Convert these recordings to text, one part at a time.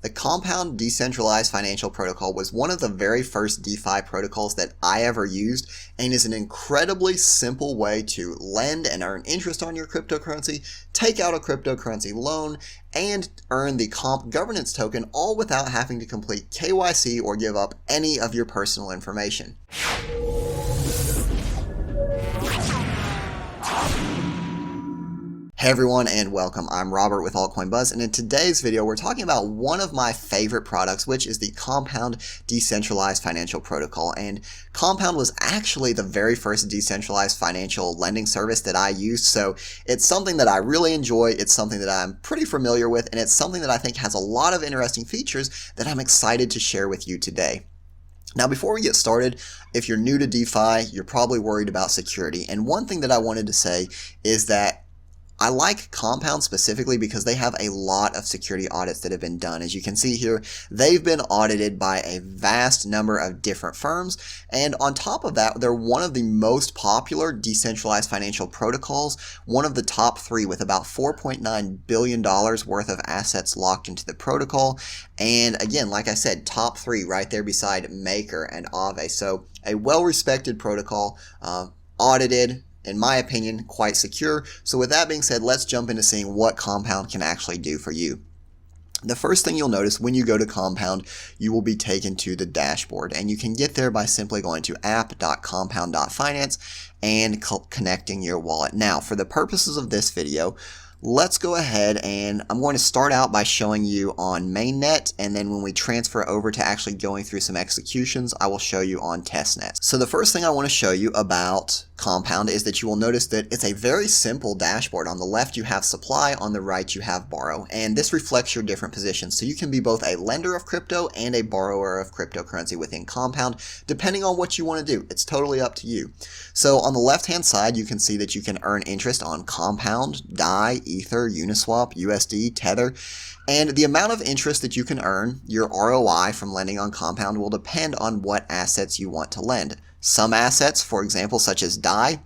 The Compound Decentralized Financial Protocol was one of the very first DeFi protocols that I ever used and is an incredibly simple way to lend and earn interest on your cryptocurrency, take out a cryptocurrency loan, and earn the Comp Governance token, all without having to complete KYC or give up any of your personal information. Hey everyone and welcome. I'm Robert with Altcoin Buzz, and in today's video we're talking about one of my favorite products, which is the Compound Decentralized Financial Protocol. And Compound was actually the very first decentralized financial lending service that I used, so it's something that I really enjoy, it's something that I'm pretty familiar with, and it's something that I think has a lot of interesting features that I'm excited to share with you today. Now, before we get started, if you're new to DeFi, you're probably worried about security, and one thing that I wanted to say is that I like Compound specifically because they have a lot of security audits that have been done. As you can see here, they've been audited by a vast number of different firms. And on top of that, they're one of the most popular decentralized financial protocols, one of the top three with about $4.9 billion worth of assets locked into the protocol. And again, like I said, top three right there beside Maker and Aave. So a well-respected protocol, audited, in my opinion, quite secure. So with that being said, let's jump into seeing what Compound can actually do for you. The first thing you'll notice when you go to Compound, you will be taken to the dashboard, and you can get there by simply going to app.compound.finance and connecting your wallet. Now, for the purposes of this video, let's go ahead and I'm going to start out by showing you on mainnet, and then when we transfer over to actually going through some executions, I will show you on testnet. So the first thing I want to show you about Compound is that you will notice that it's a very simple dashboard. On the left you have supply, on the right you have borrow, and this reflects your different positions. So you can be both a lender of crypto and a borrower of cryptocurrency within Compound, depending on what you want to do. It's totally up to you. So on the left hand side you can see that you can earn interest on Compound, DAI, Ether, Uniswap, USD, Tether, and the amount of interest that you can earn, your ROI from lending on Compound, will depend on what assets you want to lend. Some assets, for example, such as DAI,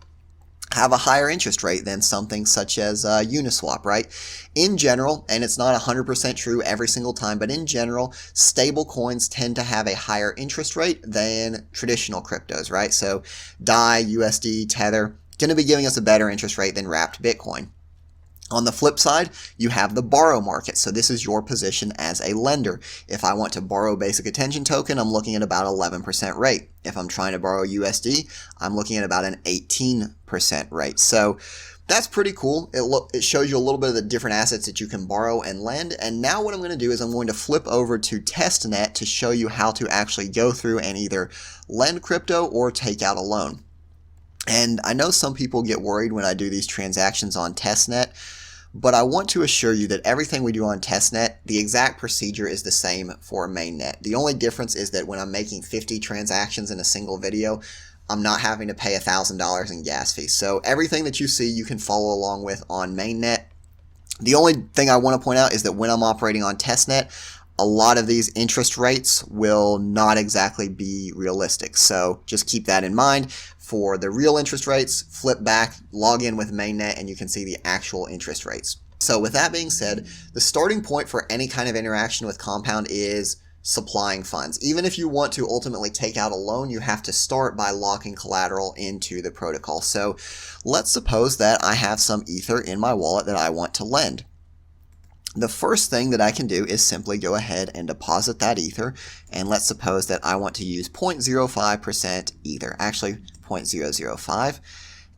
have a higher interest rate than something such as Uniswap, right? In general, and it's not 100% true every single time, but in general, stable coins tend to have a higher interest rate than traditional cryptos, right? So DAI, USD, Tether, going to be giving us a better interest rate than wrapped Bitcoin. On the flip side, you have the borrow market. So this is your position as a lender. If I want to borrow Basic Attention Token, I'm looking at about 11% rate. If I'm trying to borrow USD, I'm looking at about an 18% rate. So that's pretty cool. It shows you a little bit of the different assets that you can borrow and lend. And now what I'm going to do is I'm going to flip over to testnet to show you how to actually go through and either lend crypto or take out a loan. And I know some people get worried when I do these transactions on testnet, but I want to assure you that everything we do on testnet, the exact procedure is the same for mainnet. The only difference is that when I'm making 50 transactions in a single video, I'm not having to pay $1,000 in gas fees. So everything that you see, you can follow along with on mainnet. The only thing I want to point out is that when I'm operating on testnet, a lot of these interest rates will not exactly be realistic. So just keep that in mind. For the real interest rates, flip back, log in with mainnet, and you can see the actual interest rates. So with that being said, the starting point for any kind of interaction with Compound is supplying funds. Even if you want to ultimately take out a loan, you have to start by locking collateral into the protocol. So let's suppose that I have some Ether in my wallet that I want to lend. The first thing that I can do is simply go ahead and deposit that Ether, and let's suppose that I want to use 0.05% Ether, actually 0.005,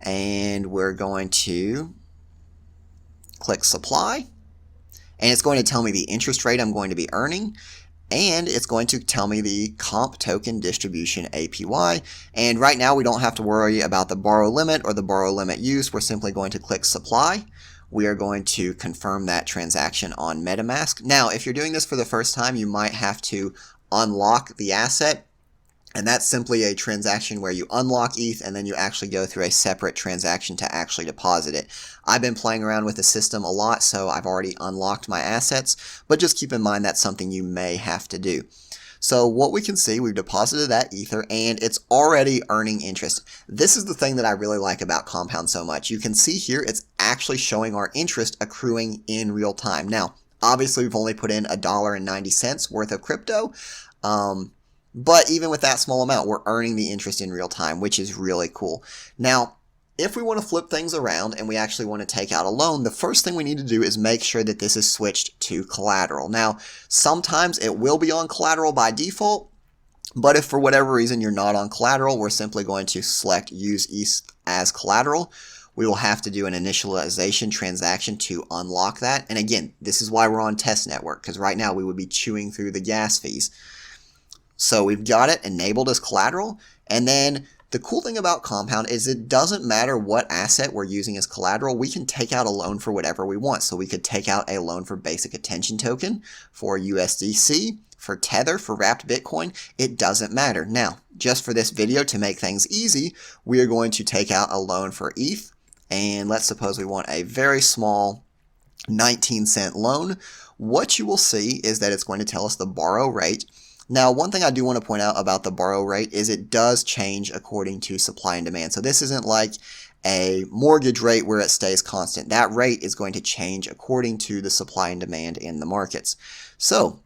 and we're going to click supply, and it's going to tell me the interest rate I'm going to be earning, and it's going to tell me the comp token distribution APY. And right now we don't have to worry about the borrow limit or the borrow limit use. We're simply going to click supply. We are going to confirm that transaction on MetaMask. Now, if you're doing this for the first time, you might have to unlock the asset. And that's simply a transaction where you unlock ETH and then you actually go through a separate transaction to actually deposit it. I've been playing around with the system a lot, so I've already unlocked my assets, but just keep in mind that's something you may have to do. So what we can see, we've deposited that Ether and it's already earning interest. This is the thing that I really like about Compound so much. You can see here it's actually showing our interest accruing in real time. Now, Obviously, we've only put in $1.90 worth of crypto. But even with that small amount, we're earning the interest in real time, which is really cool. Now, if we want to flip things around and we actually want to take out a loan, the first thing we need to do is make sure that this is switched to collateral. Now, sometimes it will be on collateral by default, but if for whatever reason you're not on collateral, we're simply going to select use ETH as collateral. We will have to do an initialization transaction to unlock that. And again, this is why we're on test network, because right now we would be chewing through the gas fees. So we've got it enabled as collateral. And then the cool thing about Compound is it doesn't matter what asset we're using as collateral. We can take out a loan for whatever we want. So we could take out a loan for Basic Attention Token, for USDC, for Tether, for wrapped Bitcoin. It doesn't matter. Now, just for this video to make things easy, we are going to take out a loan for ETH. And let's suppose we want a very small 19-cent loan. What you will see is that it's going to tell us the borrow rate. Now, one thing I do want to point out about the borrow rate is it does change according to supply and demand. So this isn't like a mortgage rate where it stays constant. That rate is going to change according to the supply and demand in the markets. So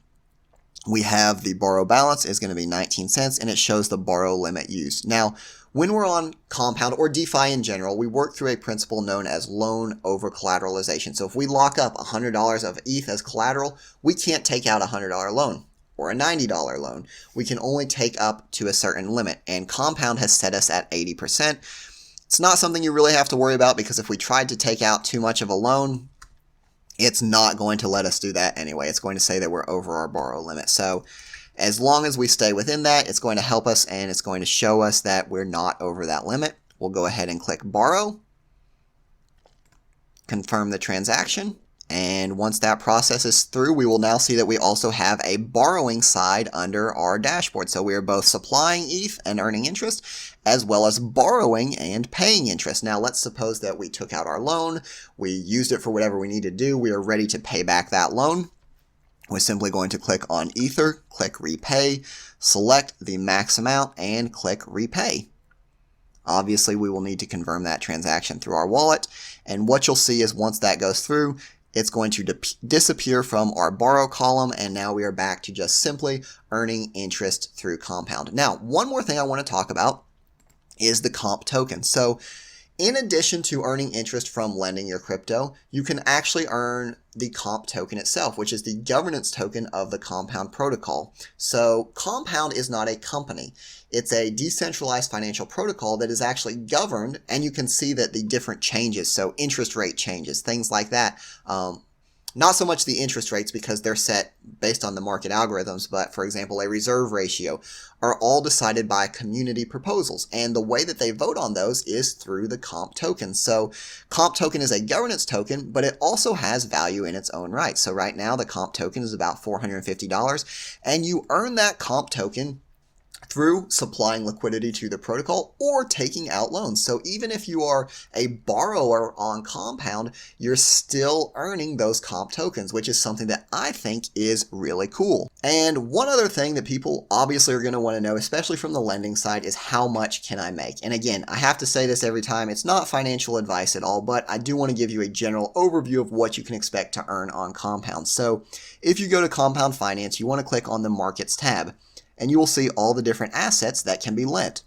we have the borrow balance is going to be 19 cents and it shows the borrow limit used. Now, when we're on Compound or DeFi in general, we work through a principle known as loan over collateralization. So if we lock up $100 of ETH as collateral, we can't take out a $100 loan or a $90 loan. We can only take up to a certain limit, and Compound has set us at 80%. It's not something you really have to worry about because if we tried to take out too much of a loan, it's not going to let us do that anyway. It's going to say that we're over our borrow limit. So as long as we stay within that, it's going to help us and it's going to show us that we're not over that limit. We'll go ahead and click borrow, confirm the transaction. And once that process is through, we will now see that we also have a borrowing side under our dashboard. So we are both supplying ETH and earning interest, as well as borrowing and paying interest. Now, let's suppose that we took out our loan, we used it for whatever we need to do, we are ready to pay back that loan. We're simply going to click on Ether, click Repay, select the max amount, and click Repay. Obviously, we will need to confirm that transaction through our wallet. And what you'll see is once that goes through, it's going to disappear from our borrow column, and now we are back to just simply earning interest through Compound. Now, one more thing I want to talk about is the comp token. So in addition to earning interest from lending your crypto, you can actually earn the comp token itself, which is the governance token of the Compound protocol. So Compound is not a company. It's a decentralized financial protocol that is actually governed, and you can see that the different changes, so interest rate changes, things like that. Not so much the interest rates because they're set based on the market algorithms, but for example, a reserve ratio are all decided by community proposals. And the way that they vote on those is through the comp token. So comp token is a governance token, but it also has value in its own right. So right now the comp token is about $450, and you earn that comp token through supplying liquidity to the protocol or taking out loans. So even if you are a borrower on Compound, you're still earning those comp tokens, which is something that I think is really cool. And one other thing that people obviously are going to want to know, especially from the lending side, is how much can I make? And again, I have to say this every time, it's not financial advice at all, but I do want to give you a general overview of what you can expect to earn on Compound. So if you go to Compound Finance, you want to click on the Markets tab, and you will see all the different assets that can be lent.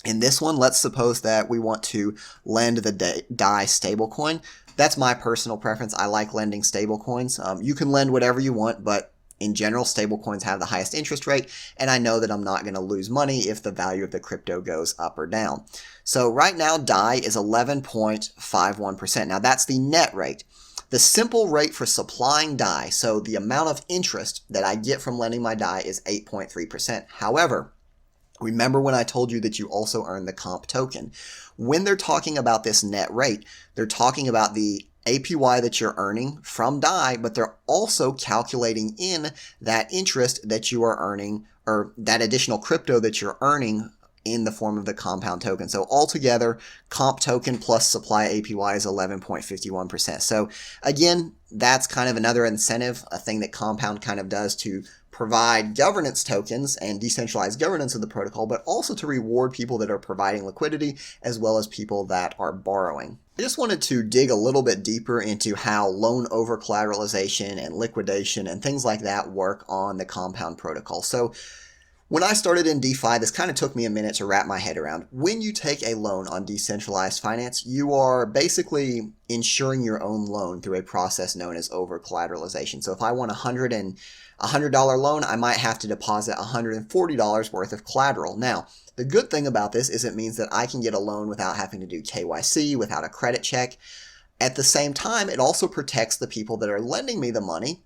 In this one, let's suppose that we want to lend the DAI stablecoin. That's my personal preference. I like lending stablecoins. You can lend whatever you want, but in general, stablecoins have the highest interest rate, and I know that I'm not going to lose money if the value of the crypto goes up or down. So right now, DAI is 11.51%. Now that's the net rate. The simple rate for supplying DAI, so the amount of interest that I get from lending my DAI, is 8.3%. However, remember when I told you that you also earn the comp token? When they're talking about this net rate, they're talking about the APY that you're earning from DAI, but they're also calculating in that interest that you are earning, or that additional crypto that you're earning in the form of the compound token. So altogether, comp token plus supply APY is 11.51%. So again, that's kind of another incentive, a thing that Compound kind of does to provide governance tokens and decentralized governance of the protocol, but also to reward people that are providing liquidity as well as people that are borrowing. I just wanted to dig a little bit deeper into how loan over collateralization and liquidation and things like that work on the Compound protocol. So when I started in DeFi, this kind of took me a minute to wrap my head around. When you take a loan on decentralized finance, you are basically insuring your own loan through a process known as over collateralization. So if I want $100 loan, I might have to deposit $140 worth of collateral. Now, the good thing about this is it means that I can get a loan without having to do KYC, without a credit check. At the same time, it also protects the people that are lending me the money,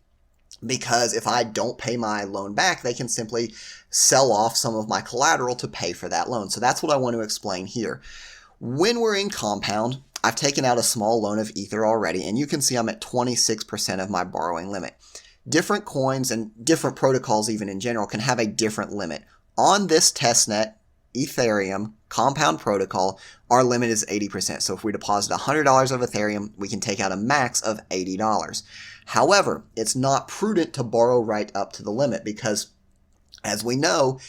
because if I don't pay my loan back, they can simply sell off some of my collateral to pay for that loan. So that's what I want to explain here. When we're in Compound, I've taken out a small loan of Ether already, and you can see I'm at 26% of my borrowing limit. Different coins and different protocols even in general can have a different limit. On this testnet, Ethereum, Compound protocol, our limit is 80%. So if we deposit $100 of Ethereum, we can take out a max of $80. However, it's not prudent to borrow right up to the limit because, as we know,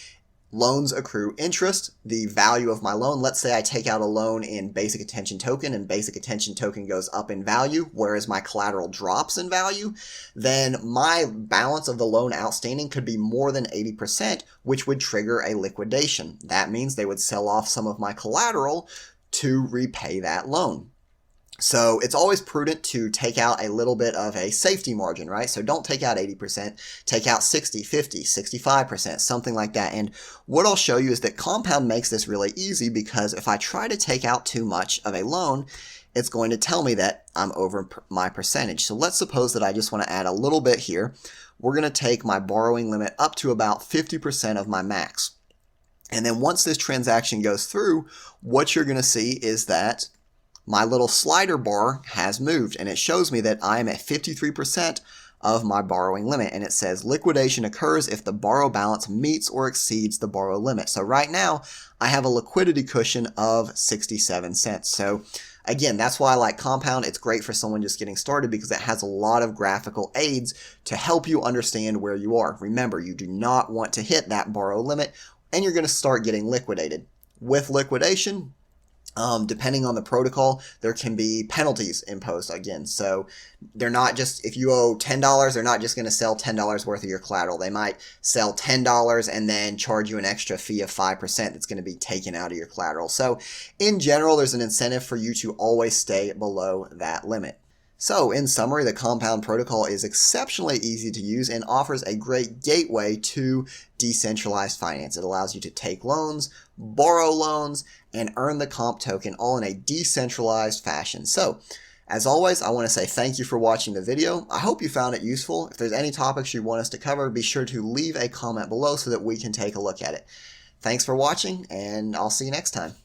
loans accrue interest. The value of my loan, let's say I take out a loan in basic attention token and basic attention token goes up in value, whereas my collateral drops in value, then my balance of the loan outstanding could be more than 80%, which would trigger a liquidation. That means they would sell off some of my collateral to repay that loan. So it's always prudent to take out a little bit of a safety margin, right? So don't take out 80%, take out 60, 50, 65%, something like that. And what I'll show you is that Compound makes this really easy, because if I try to take out too much of a loan, it's going to tell me that I'm over my percentage. So let's suppose that I just want to add a little bit here. We're going to take my borrowing limit up to about 50% of my max. And then once this transaction goes through, what you're going to see is that my little slider bar has moved, and it shows me that I'm at 53% of my borrowing limit, and it says liquidation occurs if the borrow balance meets or exceeds the borrow limit. So right now I have a liquidity cushion of 67 cents. So again, that's why I like Compound. It's great for someone just getting started because it has a lot of graphical aids to help you understand where you are. Remember, you do not want to hit that borrow limit, and you're going to start getting liquidated. With liquidation, depending on the protocol, there can be penalties imposed again. So they're not just, if you owe $10, they're not just going to sell $10 worth of your collateral. They might sell $10 and then charge you an extra fee of 5% that's going to be taken out of your collateral. So in general, there's an incentive for you to always stay below that limit. So in summary, the Compound protocol is exceptionally easy to use and offers a great gateway to decentralized finance. It allows you to take loans, borrow loans, and earn the comp token all in a decentralized fashion. So as always, I want to say thank you for watching the video. I hope you found it useful. If there's any topics you want us to cover, be sure to leave a comment below so that we can take a look at it. Thanks for watching, and I'll see you next time.